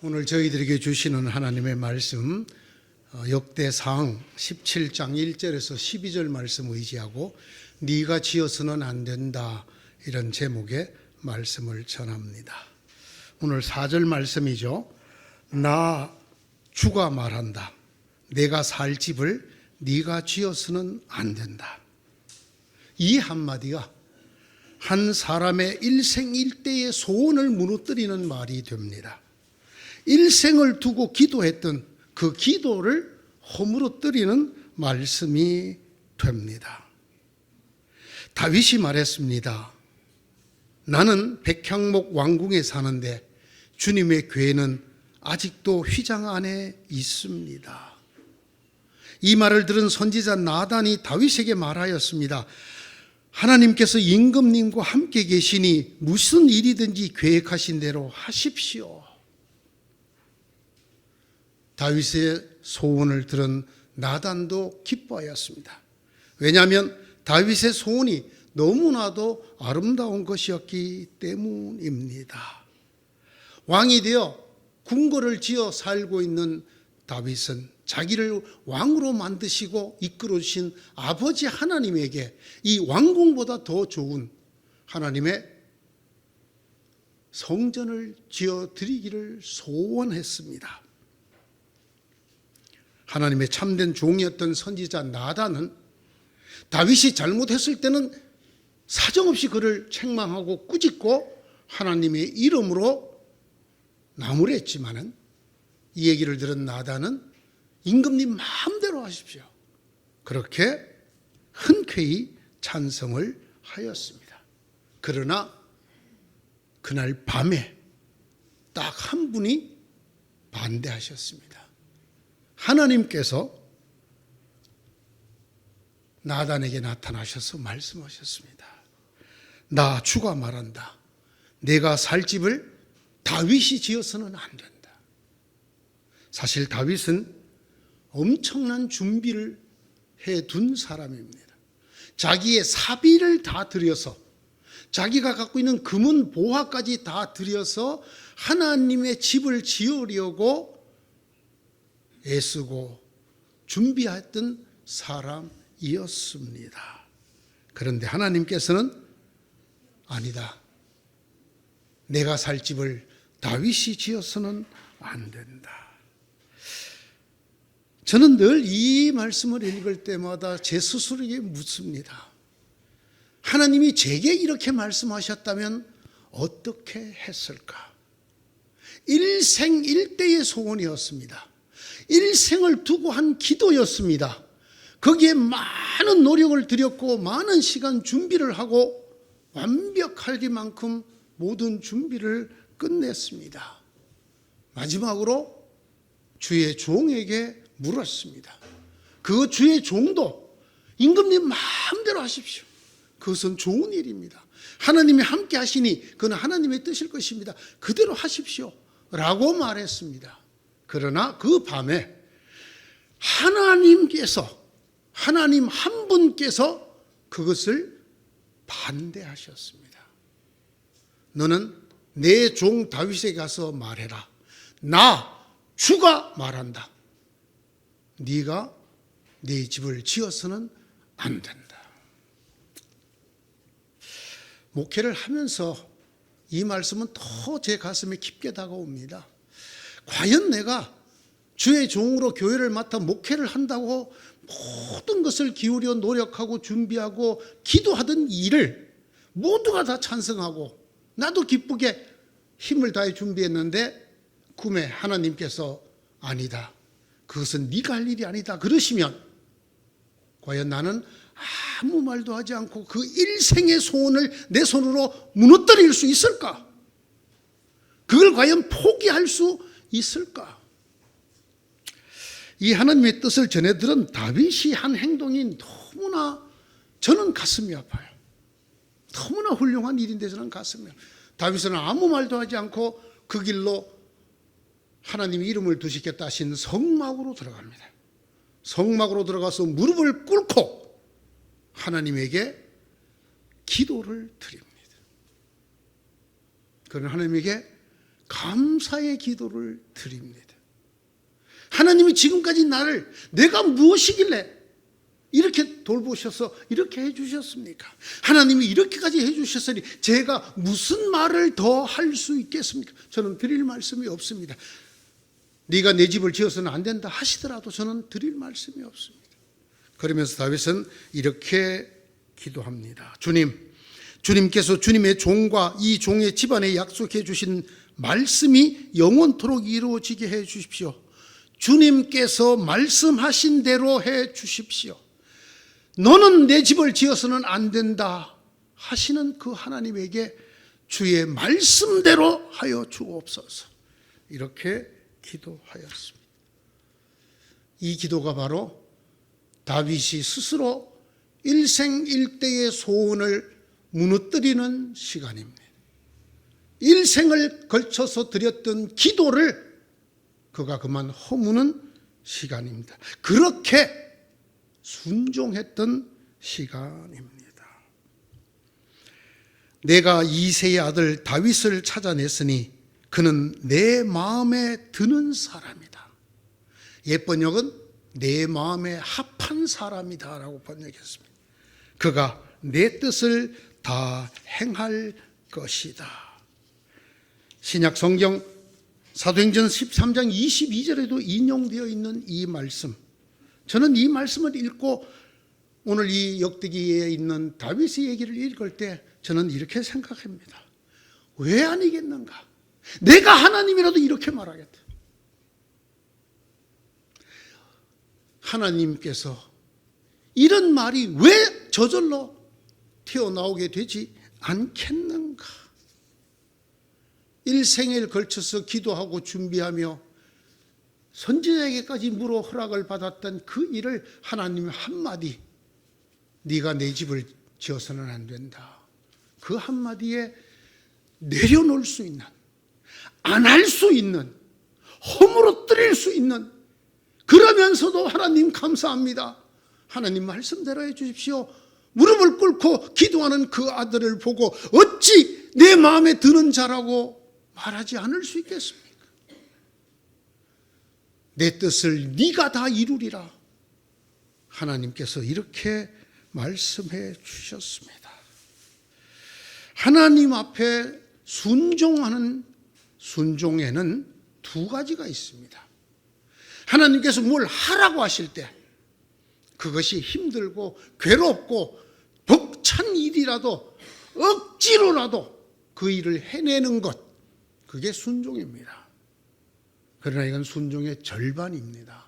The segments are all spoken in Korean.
오늘 저희들에게 주시는 하나님의 말씀 역대상 17장 1절에서 12절 말씀 의지하고 네가 지어서는 안 된다 이런 제목의 말씀을 전합니다. 오늘 4절 말씀이죠. 나 주가 말한다. 내가 살 집을 네가 지어서는 안 된다. 이 한마디가 한 사람의 일생일대의 소원을 무너뜨리는 말이 됩니다. 일생을 두고 기도했던 그 기도를 허물어뜨리는 말씀이 됩니다. 다윗이 말했습니다. 나는 백향목 왕궁에 사는데 주님의 궤는 아직도 휘장 안에 있습니다. 이 말을 들은 선지자 나단이 다윗에게 말하였습니다. 하나님께서 임금님과 함께 계시니 무슨 일이든지 계획하신 대로 하십시오. 다윗의 소원을 들은 나단도 기뻐하였습니다. 왜냐하면 다윗의 소원이 너무나도 아름다운 것이었기 때문입니다. 왕이 되어 궁궐을 지어 살고 있는 다윗은 자기를 왕으로 만드시고 이끌어 주신 아버지 하나님에게 이 왕궁보다 더 좋은 하나님의 성전을 지어 드리기를 소원했습니다. 하나님의 참된 종이었던 선지자 나단은 다윗이 잘못했을 때는 사정없이 그를 책망하고 꾸짖고 하나님의 이름으로 나무랬지만은 이 얘기를 들은 나단은 임금님 마음대로 하십시오. 그렇게 흔쾌히 찬성을 하였습니다. 그러나 그날 밤에 딱 한 분이 반대하셨습니다. 하나님께서 나단에게 나타나셔서 말씀하셨습니다. 나 주가 말한다. 내가 살 집을 다윗이 지어서는 안 된다. 사실 다윗은 엄청난 준비를 해둔 사람입니다. 자기의 사비를 다 들여서 자기가 갖고 있는 금은 보화까지 다 들여서 하나님의 집을 지으려고 애쓰고 준비했던 사람이었습니다. 그런데 하나님께서는 아니다. 내가 살 집을 다윗이 지어서는 안 된다. 저는 늘 이 말씀을 읽을 때마다 제 스스로에게 묻습니다. 하나님이 제게 이렇게 말씀하셨다면 어떻게 했을까? 일생일대의 소원이었습니다. 일생을 두고 한 기도였습니다. 거기에 많은 노력을 들였고 많은 시간 준비를 하고 완벽하기만큼 모든 준비를 끝냈습니다. 마지막으로 주의 종에게 물었습니다. 그 주의 종도 임금님 마음대로 하십시오. 그것은 좋은 일입니다. 하나님이 함께 하시니 그건 하나님의 뜻일 것입니다. 그대로 하십시오 라고 말했습니다. 그러나 그 밤에 하나님 한 분께서 그것을 반대하셨습니다. 너는 내 종 다윗에게 가서 말해라. 나 주가 말한다. 네가 네 집을 지어서는 안 된다. 목회를 하면서 이 말씀은 더 제 가슴에 깊게 다가옵니다. 과연 내가 주의 종으로 교회를 맡아 목회를 한다고 모든 것을 기울여 노력하고 준비하고 기도하던 일을 모두가 다 찬성하고 나도 기쁘게 힘을 다해 준비했는데 꿈에 하나님께서 아니다. 그것은 네가 할 일이 아니다. 그러시면 과연 나는 아무 말도 하지 않고 그 일생의 소원을 내 손으로 무너뜨릴 수 있을까? 그걸 과연 포기할 수 있을까? 이 하나님의 뜻을 전해들은 다윗이 한 행동이 너무나 저는 가슴이 아파요. 너무나 훌륭한 일인데 저는 가슴이 아파요. 다윗은 아무 말도 하지 않고 그 길로 하나님의 이름을 두시겠다 하신 성막으로 들어갑니다. 성막으로 들어가서 무릎을 꿇고 하나님에게 기도를 드립니다. 그는 하나님에게 감사의 기도를 드립니다. 하나님이 지금까지 나를 내가 무엇이길래 이렇게 돌보셔서 이렇게 해주셨습니까? 하나님이 이렇게까지 해주셨으니 제가 무슨 말을 더 할 수 있겠습니까? 저는 드릴 말씀이 없습니다. 네가 내 집을 지어서는 안 된다 하시더라도 저는 드릴 말씀이 없습니다. 그러면서 다윗은 이렇게 기도합니다. 주님께서 주님의 종과 이 종의 집안에 약속해 주신 말씀이 영원토록 이루어지게 해 주십시오. 주님께서 말씀하신 대로 해 주십시오. 너는 내 집을 지어서는 안 된다 하시는 그 하나님에게 주의 말씀대로 하여 주옵소서. 이렇게 기도하였습니다. 이 기도가 바로 다윗이 스스로 일생일대의 소원을 무너뜨리는 시간입니다. 일생을 걸쳐서 드렸던 기도를 그가 그만 허무는 시간입니다. 그렇게 순종했던 시간입니다. 내가 이새의 아들 다윗을 찾아냈으니 그는 내 마음에 드는 사람이다. 옛 번역은 내 마음에 합한 사람이다 라고 번역했습니다. 그가 내 뜻을 다 행할 것이다. 신약 성경 사도행전 13장 22절에도 인용되어 있는 이 말씀, 저는 이 말씀을 읽고 오늘 이 역대기에 있는 다윗의 얘기를 읽을 때 저는 이렇게 생각합니다. 왜 아니겠는가? 내가 하나님이라도 이렇게 말하겠다. 하나님께서 이런 말이 왜 저절로 튀어나오게 되지 않겠는가? 일생을 걸쳐서 기도하고 준비하며 선지자에게까지 물어 허락을 받았던 그 일을 하나님이 한마디, 네가 내 집을 지어서는 안 된다, 그 한마디에 내려놓을 수 있는, 안 할 수 있는, 허물어뜨릴 수 있는, 그러면서도 하나님 감사합니다, 하나님 말씀대로 해 주십시오, 무릎을 꿇고 기도하는 그 아들을 보고 어찌 내 마음에 드는 자라고 말하지 않을 수 있겠습니까? 내 뜻을 네가 다 이루리라 하나님께서 이렇게 말씀해 주셨습니다. 하나님 앞에 순종하는 순종에는 두 가지가 있습니다. 하나님께서 뭘 하라고 하실 때 그것이 힘들고 괴롭고 벅찬 일이라도 억지로라도 그 일을 해내는 것, 그게 순종입니다. 그러나 이건 순종의 절반입니다.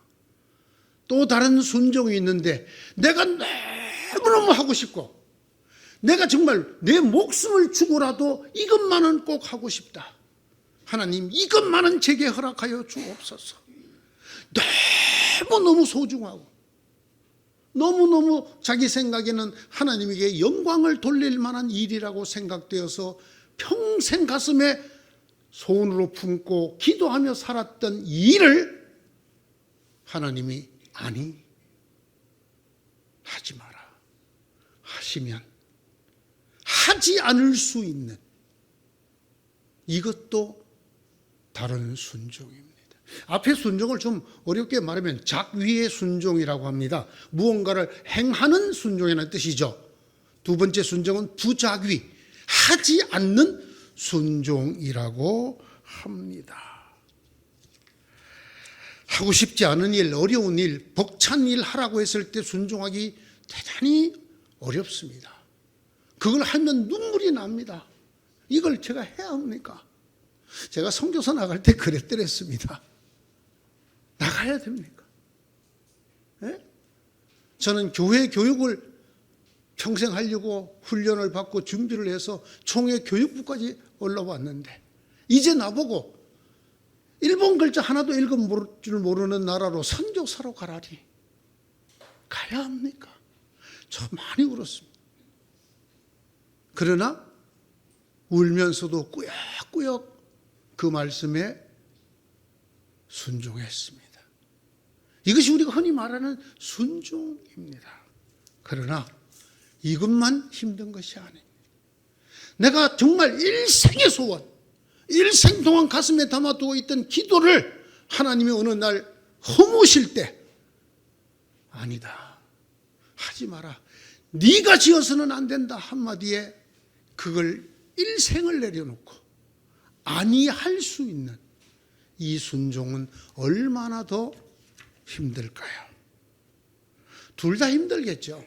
또 다른 순종이 있는데 내가 너무너무 하고 싶고 내가 정말 내 목숨을 주고라도 이것만은 꼭 하고 싶다. 하나님 이것만은 제게 허락하여 주옵소서. 너무너무 소중하고 너무너무 자기 생각에는 하나님에게 영광을 돌릴 만한 일이라고 생각되어서 평생 가슴에 소원으로 품고 기도하며 살았던 일을 하나님이 아니, 하지 마라 하시면 하지 않을 수 있는, 이것도 다른 순종입니다. 앞에 순종을 좀 어렵게 말하면 작위의 순종이라고 합니다. 무언가를 행하는 순종이라는 뜻이죠. 두 번째 순종은 부작위, 하지 않는 순종이라고 합니다. 하고 싶지 않은 일, 어려운 일, 벅찬 일 하라고 했을 때 순종하기 대단히 어렵습니다. 그걸 하면 눈물이 납니다. 이걸 제가 해야 합니까? 제가 선교사 나갈 때 그랬더랬습니다. 나가야 됩니까? 네? 저는 교회 교육을 평생 하려고 훈련을 받고 준비를 해서 총회 교육부까지 올라왔는데 이제 나보고 일본 글자 하나도 읽을 줄 모르는 나라로 선교사로 가라니 가야 합니까? 저 많이 울었습니다. 그러나 울면서도 꾸역꾸역 그 말씀에 순종했습니다. 이것이 우리가 흔히 말하는 순종입니다. 그러나 이것만 힘든 것이 아닙니다. 내가 정말 일생의 소원, 일생 동안 가슴에 담아두고 있던 기도를 하나님이 어느 날 허무실 때 아니다, 하지 마라, 네가 지어서는 안 된다 한마디에 그걸 일생을 내려놓고 아니할 수 있는 이 순종은 얼마나 더 힘들까요? 둘 다 힘들겠죠.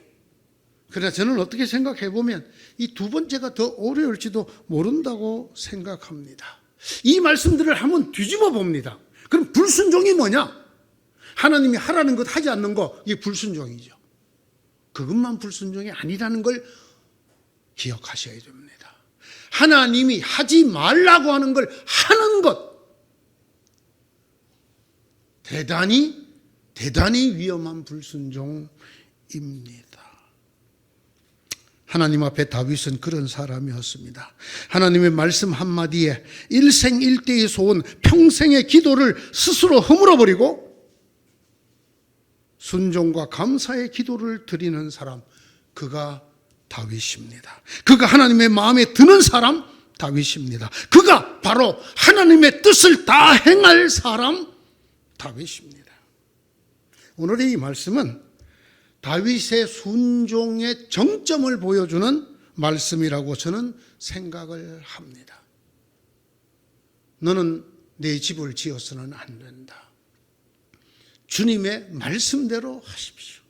그러나 저는 어떻게 생각해 보면 이 두 번째가 더 어려울지도 모른다고 생각합니다. 이 말씀들을 한번 뒤집어 봅니다. 그럼 불순종이 뭐냐? 하나님이 하라는 것 하지 않는 거, 이게 불순종이죠. 그것만 불순종이 아니라는 걸 기억하셔야 됩니다. 하나님이 하지 말라고 하는 걸 하는 것, 대단히 위험한 불순종입니다. 하나님 앞에 다윗은 그런 사람이었습니다. 하나님의 말씀 한마디에 일생일대의 소원, 평생의 기도를 스스로 허물어버리고 순종과 감사의 기도를 드리는 사람, 그가 다윗입니다. 그가 하나님의 마음에 드는 사람, 다윗입니다. 그가 바로 하나님의 뜻을 다 행할 사람, 다윗입니다. 오늘의 이 말씀은 다윗의 순종의 정점을 보여주는 말씀이라고 저는 생각을 합니다. 너는 내 집을 지어서는 안 된다. 주님의 말씀대로 하십시오.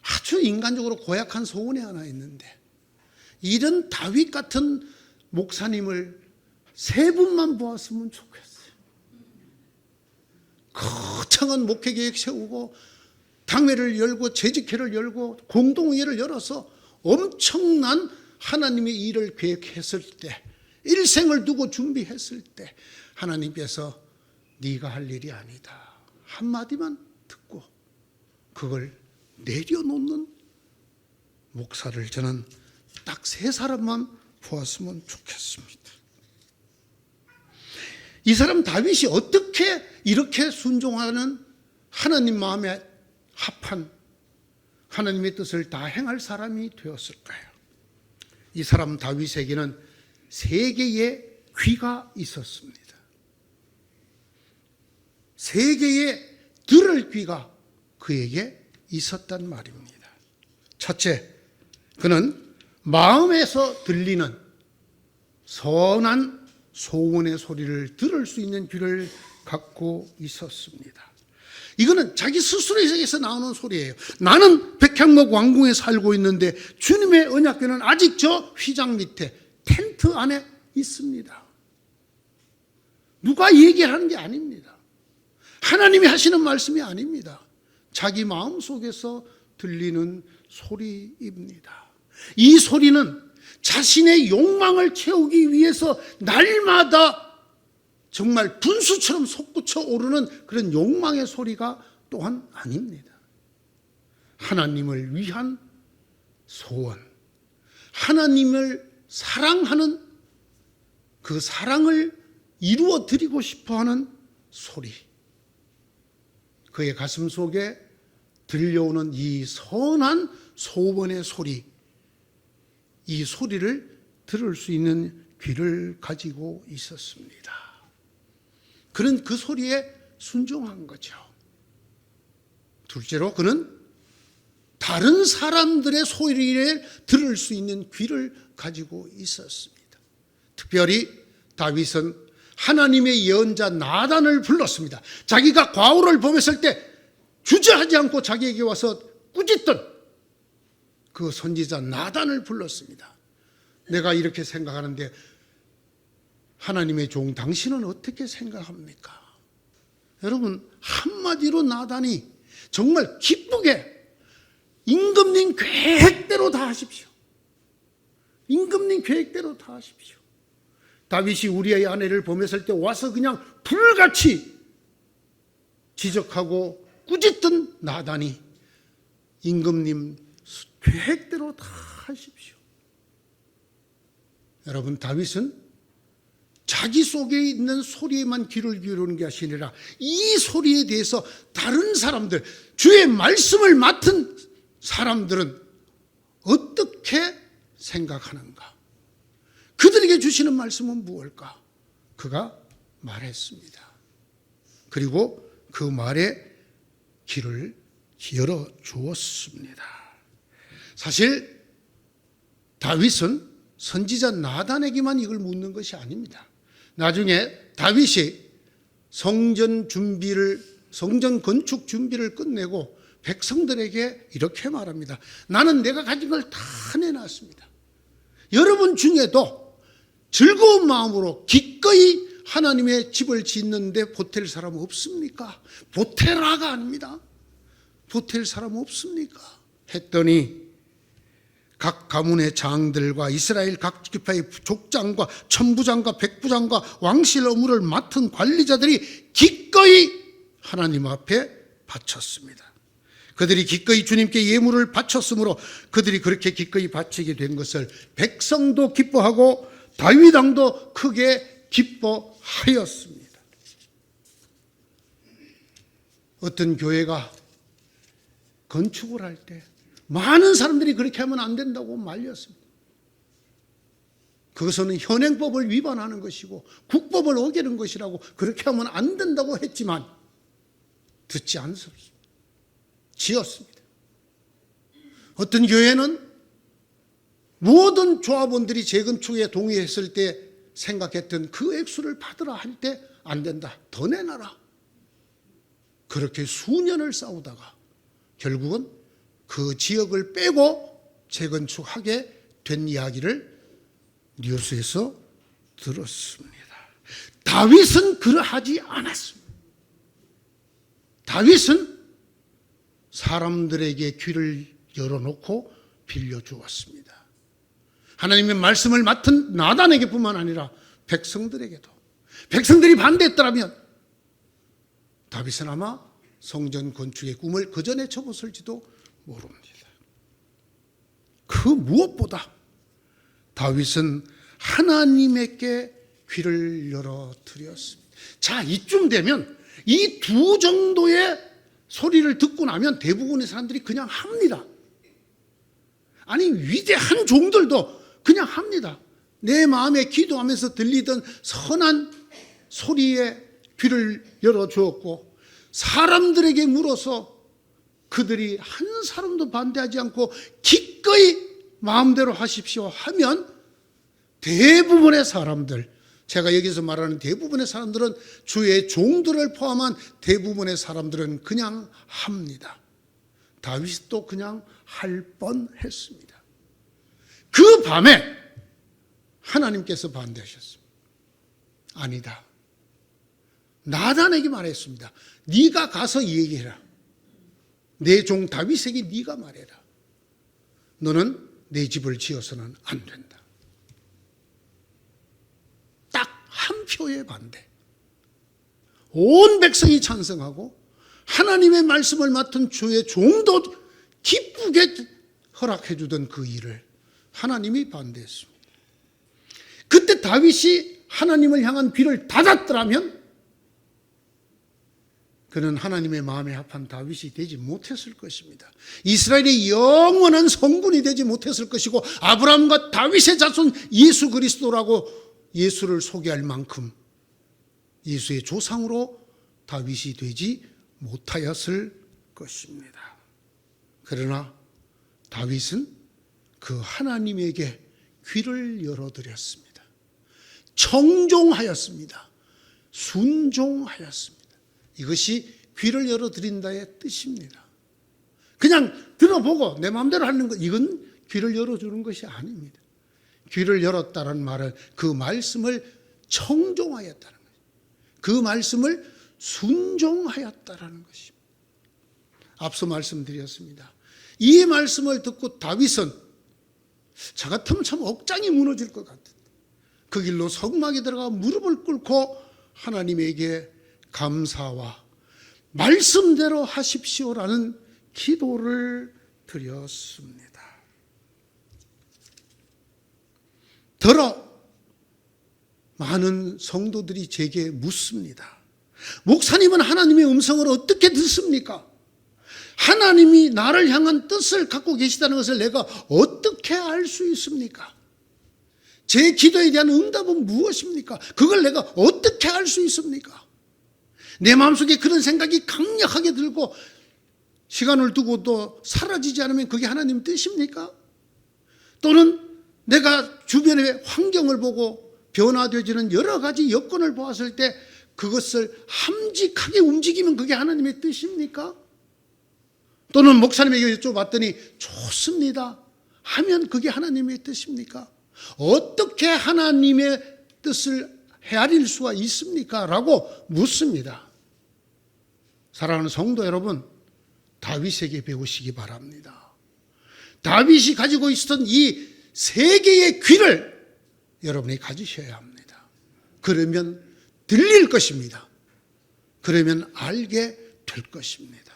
아주 인간적으로 고약한 소원이 하나 있는데, 이런 다윗 같은 목사님을 세 분만 보았으면 좋겠어요. 거창한 목회계획 세우고 당회를 열고 재직회를 열고 공동회를 열어서 엄청난 하나님의 일을 계획했을 때, 일생을 두고 준비했을 때 하나님께서 네가 할 일이 아니다 한마디만 듣고 그걸 내려놓는 목사를 저는 딱 세 사람만 보았으면 좋겠습니다. 이 사람 다윗이 어떻게 이렇게 순종하는 하나님 마음에 합한 하나님의 뜻을 다 행할 사람이 되었을까요? 이 사람 다윗에게는 세 개의 귀가 있었습니다. 세 개의 들을 귀가 그에게 있었단 말입니다. 첫째, 그는 마음에서 들리는 선한 소원의 소리를 들을 수 있는 귀를 갖고 있었습니다. 이거는 자기 스스로에서 나오는 소리예요. 나는 백향목 왕궁에 살고 있는데 주님의 언약궤는 아직 저 휘장 밑에 텐트 안에 있습니다. 누가 얘기하는 게 아닙니다. 하나님이 하시는 말씀이 아닙니다. 자기 마음속에서 들리는 소리입니다. 이 소리는 자신의 욕망을 채우기 위해서 날마다 정말 분수처럼 솟구쳐 오르는 그런 욕망의 소리가 또한 아닙니다. 하나님을 위한 소원, 하나님을 사랑하는 그 사랑을 이루어 드리고 싶어하는 소리, 그의 가슴 속에 들려오는 이 선한 소원의 소리, 이 소리를 들을 수 있는 귀를 가지고 있었습니다. 그는 그 소리에 순종한 거죠. 둘째로 그는 다른 사람들의 소리를 들을 수 있는 귀를 가지고 있었습니다. 특별히 다윗은 하나님의 예언자 나단을 불렀습니다. 자기가 과오를 범했을 때 주저하지 않고 자기에게 와서 꾸짖던 그 선지자 나단을 불렀습니다. 내가 이렇게 생각하는데 하나님의 종 당신은 어떻게 생각합니까? 여러분, 한마디로 나단이 정말 기쁘게 임금님 계획대로 다 하십시오. 임금님 계획대로 다 하십시오. 다윗이 우리의 아내를 범했을 때 와서 그냥 불같이 지적하고 꾸짖던 나단이 임금님 계획대로 다 하십시오. 여러분, 다윗은 자기 속에 있는 소리에만 귀를 기울이는 것이 아니라 이 소리에 대해서 다른 사람들, 주의 말씀을 맡은 사람들은 어떻게 생각하는가? 그들에게 주시는 말씀은 무엇일까? 그가 말했습니다. 그리고 그 말에 길을 열어 주었습니다. 사실 다윗은 선지자 나단에게만 이걸 묻는 것이 아닙니다. 나중에 다윗이 성전 건축 준비를 끝내고 백성들에게 이렇게 말합니다. 나는 내가 가진 걸 다 내놨습니다. 여러분 중에도 즐거운 마음으로 기꺼이 하나님의 집을 짓는데 보탤 사람 없습니까? 보태라가 아닙니다. 보탤 사람 없습니까? 했더니 각 가문의 장들과 이스라엘 각 지파의 족장과 천부장과 백부장과 왕실 업무를 맡은 관리자들이 기꺼이 하나님 앞에 바쳤습니다. 그들이 기꺼이 주님께 예물을 바쳤으므로 그들이 그렇게 기꺼이 바치게 된 것을 백성도 기뻐하고 다윗 왕도 크게 기뻐하였습니다. 어떤 교회가 건축을 할 때 많은 사람들이 그렇게 하면 안 된다고 말렸습니다. 그것은 현행법을 위반하는 것이고 국법을 어기는 것이라고 그렇게 하면 안 된다고 했지만 듣지 않습니다. 지었습니다. 어떤 교회는 모든 조합원들이 재건축에 동의했을 때 생각했던 그 액수를 받으라 할 때 안 된다. 더 내놔라. 그렇게 수년을 싸우다가 결국은 그 지역을 빼고 재건축하게 된 이야기를 뉴스에서 들었습니다. 다윗은 그러하지 않았습니다. 다윗은 사람들에게 귀를 열어놓고 빌려주었습니다. 하나님의 말씀을 맡은 나단에게뿐만 아니라 백성들에게도. 백성들이 반대했더라면 다윗은 아마 성전 건축의 꿈을 그 전에 접었을지도 모릅니다. 그 무엇보다 다윗은 하나님에게 귀를 열어드렸습니다. 자, 이쯤 되면 이 두 정도의 소리를 듣고 나면 대부분의 사람들이 그냥 합니다. 아니, 위대한 종들도 그냥 합니다. 내 마음에 기도하면서 들리던 선한 소리에 귀를 열어주었고 사람들에게 물어서 그들이 한 사람도 반대하지 않고 기꺼이 마음대로 하십시오 하면 대부분의 사람들, 제가 여기서 말하는 대부분의 사람들은 주의 종들을 포함한 대부분의 사람들은 그냥 합니다. 다윗도 그냥 할 뻔했습니다. 그 밤에 하나님께서 반대하셨습니다. 아니다. 나단에게 말했습니다. 네가 가서 얘기해라. 내 종 다윗에게 네가 말해라. 너는 내 집을 지어서는 안 된다. 딱 한 표의 반대. 온 백성이 찬성하고 하나님의 말씀을 맡은 주의 종도 기쁘게 허락해 주던 그 일을 하나님이 반대했습니다. 그때 다윗이 하나님을 향한 귀를 닫았더라면 그는 하나님의 마음에 합한 다윗이 되지 못했을 것입니다. 이스라엘의 영원한 성군이 되지 못했을 것이고 아브라함과 다윗의 자손 예수 그리스도라고 예수를 소개할 만큼 예수의 조상으로 다윗이 되지 못하였을 것입니다. 그러나 다윗은 그 하나님에게 귀를 열어드렸습니다. 청종하였습니다. 순종하였습니다. 이것이 귀를 열어드린다의 뜻입니다. 그냥 들어보고 내 마음대로 하는 것, 이건 귀를 열어주는 것이 아닙니다. 귀를 열었다는 말은 그 말씀을 청종하였다는 거예요. 그 말씀을 순종하였다는 것입니다. 앞서 말씀드렸습니다. 이 말씀을 듣고 다윗은 저 같으면 참 억장이 무너질 것 같은데 그 길로 성막에 들어가 무릎을 꿇고 하나님에게 감사와 말씀대로 하십시오라는 기도를 드렸습니다. 더러 많은 성도들이 제게 묻습니다. 목사님은 하나님의 음성을 어떻게 듣습니까? 하나님이 나를 향한 뜻을 갖고 계시다는 것을 내가 어떻게 알 수 있습니까? 제 기도에 대한 응답은 무엇입니까? 그걸 내가 어떻게 알 수 있습니까? 내 마음속에 그런 생각이 강력하게 들고 시간을 두고도 사라지지 않으면 그게 하나님 뜻입니까? 또는 내가 주변의 환경을 보고 변화되어지는 여러 가지 여건을 보았을 때 그것을 함직하게 움직이면 그게 하나님의 뜻입니까? 또는 목사님에게 여쭤봤더니 좋습니다 하면 그게 하나님의 뜻입니까? 어떻게 하나님의 뜻을 헤아릴 수가 있습니까? 라고 묻습니다. 사랑하는 성도 여러분, 다윗에게 배우시기 바랍니다. 다윗이 가지고 있었던 이 세 개의 귀를 여러분이 가지셔야 합니다. 그러면 들릴 것입니다. 그러면 알게 될 것입니다.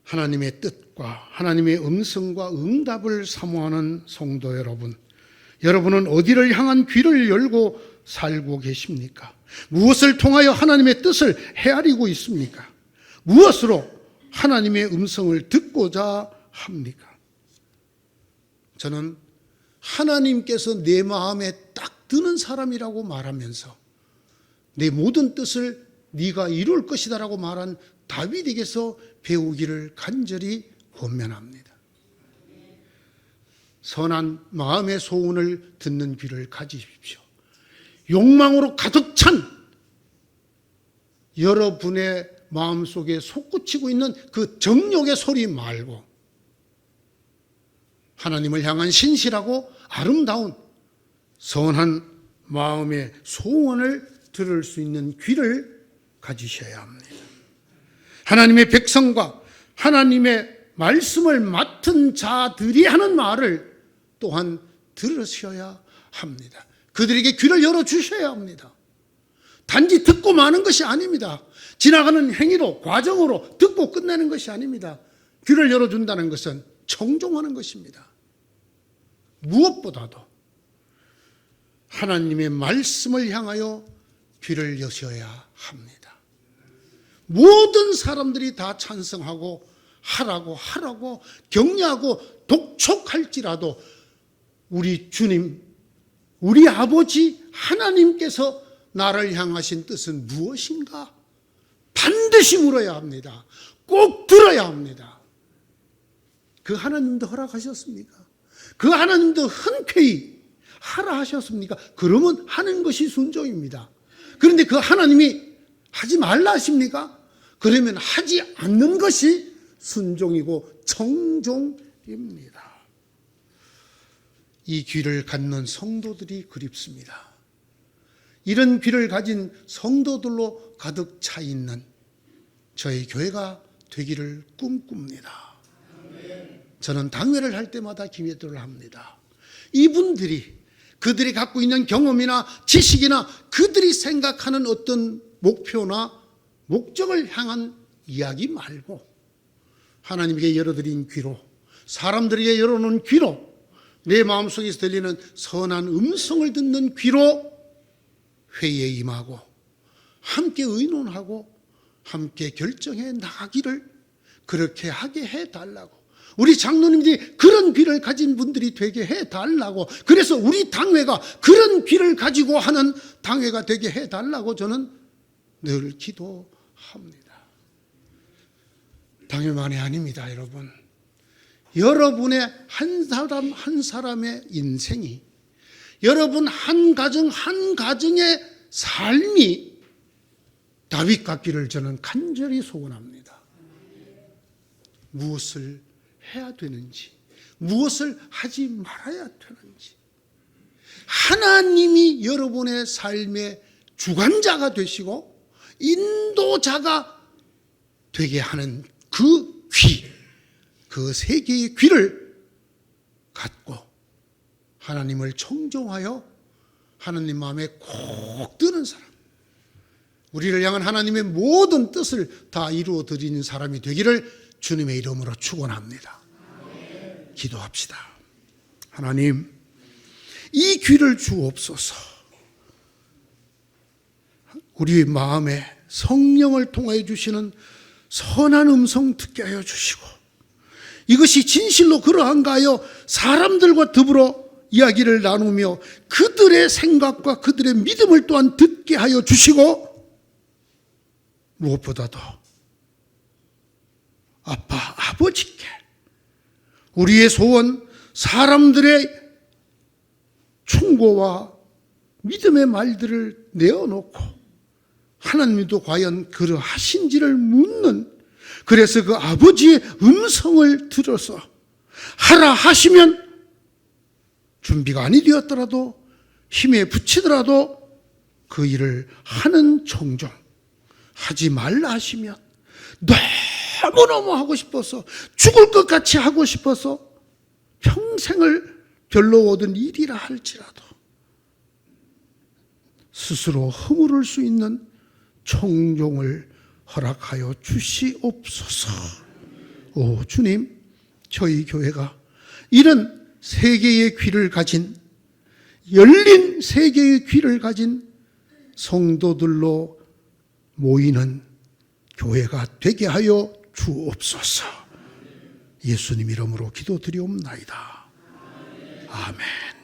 하나님의 뜻과 하나님의 음성과 응답을 사모하는 성도 여러분, 여러분은 어디를 향한 귀를 열고 살고 계십니까? 무엇을 통하여 하나님의 뜻을 헤아리고 있습니까? 무엇으로 하나님의 음성을 듣고자 합니까? 저는 하나님께서 내 마음에 딱 드는 사람이라고 말하면서 내 모든 뜻을 네가 이룰 것이다라고 말한 다윗에게서 배우기를 간절히 권면합니다. 선한 마음의 소원을 듣는 귀를 가지십시오. 욕망으로 가득 찬 여러분의 마음속에 솟구치고 있는 그 정욕의 소리 말고 하나님을 향한 신실하고 아름다운 선한 마음의 소원을 들을 수 있는 귀를 가지셔야 합니다. 하나님의 백성과 하나님의 말씀을 맡은 자들이 하는 말을 또한 들으셔야 합니다. 그들에게 귀를 열어주셔야 합니다. 단지 듣고 마는 것이 아닙니다. 지나가는 행위로, 과정으로 듣고 끝내는 것이 아닙니다. 귀를 열어준다는 것은 청종하는 것입니다. 무엇보다도 하나님의 말씀을 향하여 귀를 여셔야 합니다. 모든 사람들이 다 찬성하고 하라고 격려하고 독촉할지라도 우리 주님, 우리 아버지 하나님께서 나를 향하신 뜻은 무엇인가? 반드시 물어야 합니다. 꼭 들어야 합니다. 그 하나님도 허락하셨습니까? 그 하나님도 흔쾌히 하라 하셨습니까? 그러면 하는 것이 순종입니다. 그런데 그 하나님이 하지 말라 하십니까? 그러면 하지 않는 것이 순종이고 청종입니다. 이 귀를 갖는 성도들이 그립습니다. 이런 귀를 가진 성도들로 가득 차 있는 저희 교회가 되기를 꿈꿉니다. 저는 당회를 할 때마다 기도를 합니다. 이분들이 그들이 갖고 있는 경험이나 지식이나 그들이 생각하는 어떤 목표나 목적을 향한 이야기 말고 하나님께 열어드린 귀로, 사람들에게 열어놓은 귀로, 내 마음속에서 들리는 선한 음성을 듣는 귀로 회의에 임하고 함께 의논하고 함께 결정해 나가기를 그렇게 하게 해달라고, 우리 장로님들이 그런 귀를 가진 분들이 되게 해달라고, 그래서 우리 당회가 그런 귀를 가지고 하는 당회가 되게 해달라고 저는 늘 기도합니다. 당회만이 아닙니다, 여러분. 여러분의 한 사람 한 사람의 인생이, 여러분 한 가정 한 가정의 삶이 다윗 같기를 저는 간절히 소원합니다. 무엇을 해야 되는지, 무엇을 하지 말아야 되는지, 하나님이 여러분의 삶의 주관자가 되시고 인도자가 되게 하는 그 귀, 그 세 개의 귀를 갖고 하나님을 청종하여 하나님 마음에 콕 드는 사람, 우리를 향한 하나님의 모든 뜻을 다 이루어 드리는 사람이 되기를 주님의 이름으로 축원합니다. 기도합시다. 하나님, 이 귀를 주옵소서. 우리 마음에 성령을 통하여 주시는 선한 음성 듣게 하여 주시고, 이것이 진실로 그러한가요? 사람들과 더불어 이야기를 나누며 그들의 생각과 그들의 믿음을 또한 듣게 하여 주시고, 무엇보다도 아빠, 아버지께 우리의 소원, 사람들의 충고와 믿음의 말들을 내어놓고 하나님도 과연 그러하신지를 묻는, 그래서 그 아버지의 음성을 들어서 하라 하시면 준비가 아니 되었더라도 힘에 부치더라도 그 일을 하는 청정, 하지 말라 하시면 너무너무 하고 싶어서 죽을 것 같이 하고 싶어서 평생을 별로오던 일이라 할지라도 스스로 허물을 수 있는 청종을 허락하여 주시옵소서. 오 주님, 저희 교회가 이런 세계의 귀를 가진, 열린 세계의 귀를 가진 성도들로 모이는 교회가 되게 하여 주옵소서. 예수님 이름으로 기도드리옵나이다. 아멘.